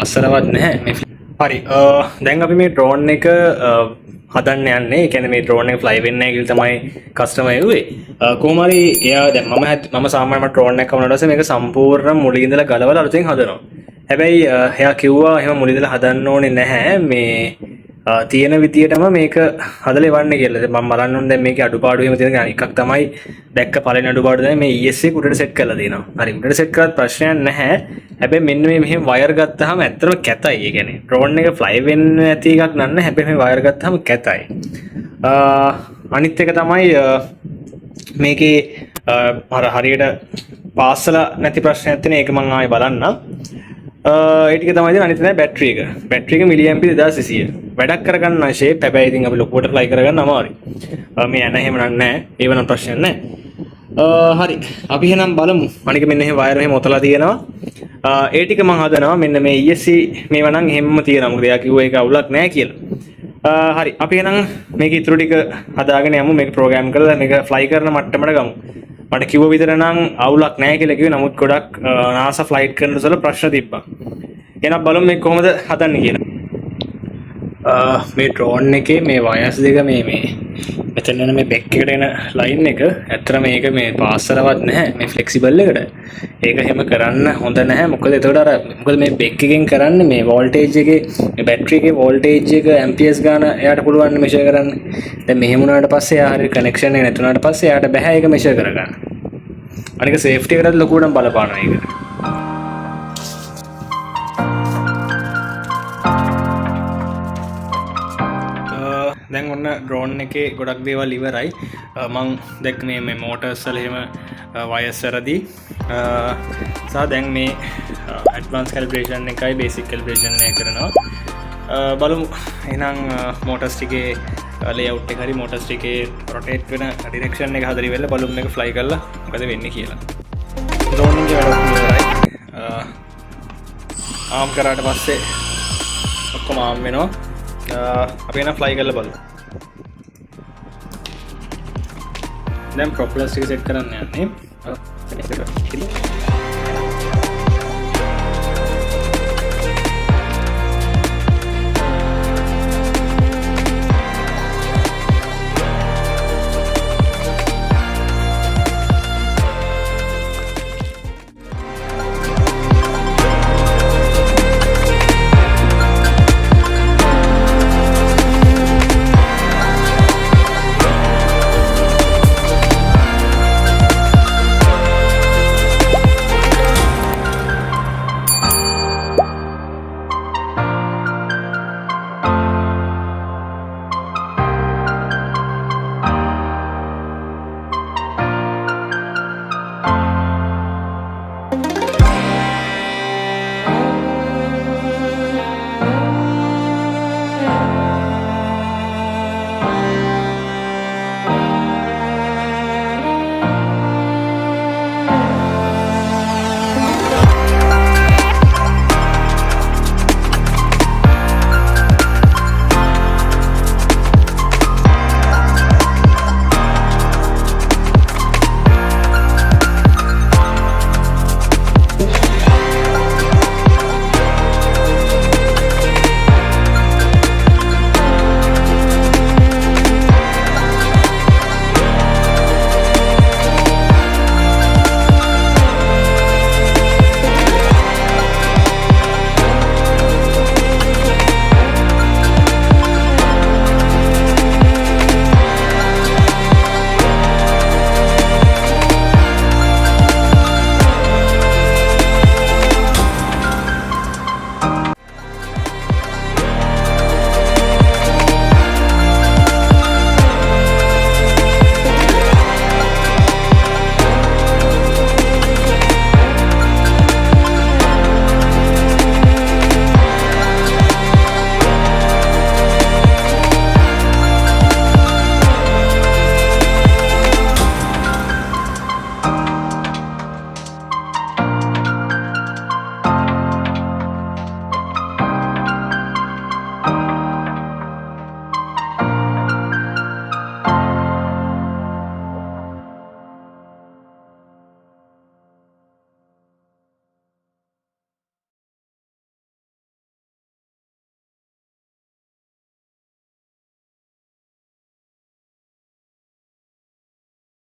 අස්සරවත් නැහැ මේ හරි දැන් අපි මේ ඩ්‍රෝන් එක හදන්න යන්නේ. ඒ කියන්නේ මේ ඩ්‍රෝන් එක ෆ්ලයි වෙන්නේ නැහැ කියලා තමයි කස්ටමර් එව්වේ. කොහොම හරි එයා දැන් මම සාමාන්‍යම ඩ්‍රෝන් එක වුණාට පස්සේ මේක සම්පූර්ණ මුලින් ඉඳලා ගලවලා අලුතෙන් හදනවා. හැබැයි එයා කිව්වා එහෙම මුලින් ඉඳලා හදන්න ඕනේ නැහැ මේ තියෙන විදියටම මේක හදලා එවන්න කියලා. මම බලන්න ඕනේ දැන් මේකේ අඩුපාඩු එහෙම තියෙන එකක් තමයි දැක්ක පළවෙනි අඩුපාඩු තමයි මේ ES එක උඩට සෙට් කරලා දෙනවා. හරි උඩට සෙට් කරත් ප්‍රශ්නයක් නැහැ. හැබැයි මෙන්න මේ මෙහෙම වයර් ගත්තාම ඇත්තටම කැතයි. ඒ කියන්නේ ඩ්‍රෝන් එක ෆ්ලයි වෙන්න ඇති එකක් නන්නේ. හැබැයි මේ වයර් ගත්තාම කැතයි. අනිත් එක තමයි මේකේ හරියට පාස්සලා නැති ප්‍රශ්නයක් තියෙන ඒක මම ආයෙ බලන්නම්. ඒ ටික තමයි තියෙන. අනිත් තමයි බැටරි එක. බැටරි එක මිලිඇම්පි 2200. වැඩක් කරගන්න ෂේප්. හැබැයි ඉතින් අපි ලොකුවට ෆ්ලයි කරගන්න අමාරුයි. මේ යන එහෙම නැහැ. ඒව නම් ප්‍රශ්නයක් නැහැ. හරි. අපි එහෙනම් බලමු. අනික මෙන්න එහෙම වයර් එහෙම ඔතලා තියෙනවා. ඒ ටික මම හදනවා. මෙන්න මේ ESC මේවා නම් එහෙමම තියෙනවා. මොකද එයා කිව්වා ඒක අවුලක් නැහැ කියලා. හරි. අපි එහෙනම් මේක ඉතුරු ටික හදාගෙන යමු. මේක ප්‍රෝග්‍රෑම් කරලා මේක ෆ්ලයි කරන මට්ටමට ගමු. මට කිව්ව විතර නම් අවුලක් නැහැ කියලා කිව්වේ. නමුත් ගොඩක් NASA ෆ්ලයිට් කරන සල ප්‍රශ්න තිබ්බා. එහෙනම් බලමු මේක කොහොමද හදන්නේ කියලා. මේ ඩ්‍රෝන් එකේ මේ වයර්ස් දෙක මේ මෙතන යන මේ බෙක් එකට එන ලයින් එක ඇත්තට මේක මේ පාස්සරවත් නැහැ මේ ෆ්ලෙක්සිබල් එකට. ඒක එහෙම කරන්න හොඳ නැහැ. මොකද මොකද මේ බෙක් එකෙන් කරන්නේ මේ වෝල්ටේජ් එකේ මේ බැටරි එකේ වෝල්ටේජ් එක ඇම්පියර්ස් ගාන එයාට පුළුවන් මෙෂර් කරන්න. දැන් මෙහෙම වුණාට පස්සේ එයා හරියට කනෙක්ෂන් එක නැතුණාට පස්සේ එයාට බෑ ඒක මෙෂර් කරගන්න. අනික සේෆ්ටි එකටත් ලොකුවට බලපානවා ඒක. දැන් ඔන්න ඩ්‍රෝන් එකේ ගොඩක් දේවල් ඉවරයි. මං දැක්ක මේ මෝටර්ස් වල එහෙම වයර්ස් වලදී සහ දැන් මේ ඇඩ්වාන්ස් කැලිබ්‍රේෂන් එකයි බේසික් කැලිබ්‍රේෂන් එක කරනවා. බලමු එහෙනම් මෝටර්ස් ටිකේ ලේඅවුට් එක හරි මෝටර්ස් ටිකේ රොටේට් වෙන ඩිරෙක්ෂන් එක හදලා ඉවරලා බලමු මේක ෆ්ලයි කරලා මොකද වෙන්නේ කියලා. ඩ්‍රෝන් එකේ වැඩ ඉවරයි. ආම් කරාට පස්සේ ඔක්කොම ආම් වෙනවා. අපි එන ෆ්ලයි කරලා බලමු. දැන් ප්‍රොපලර්ස් ටික සෙට් කරන්න යන්නේ.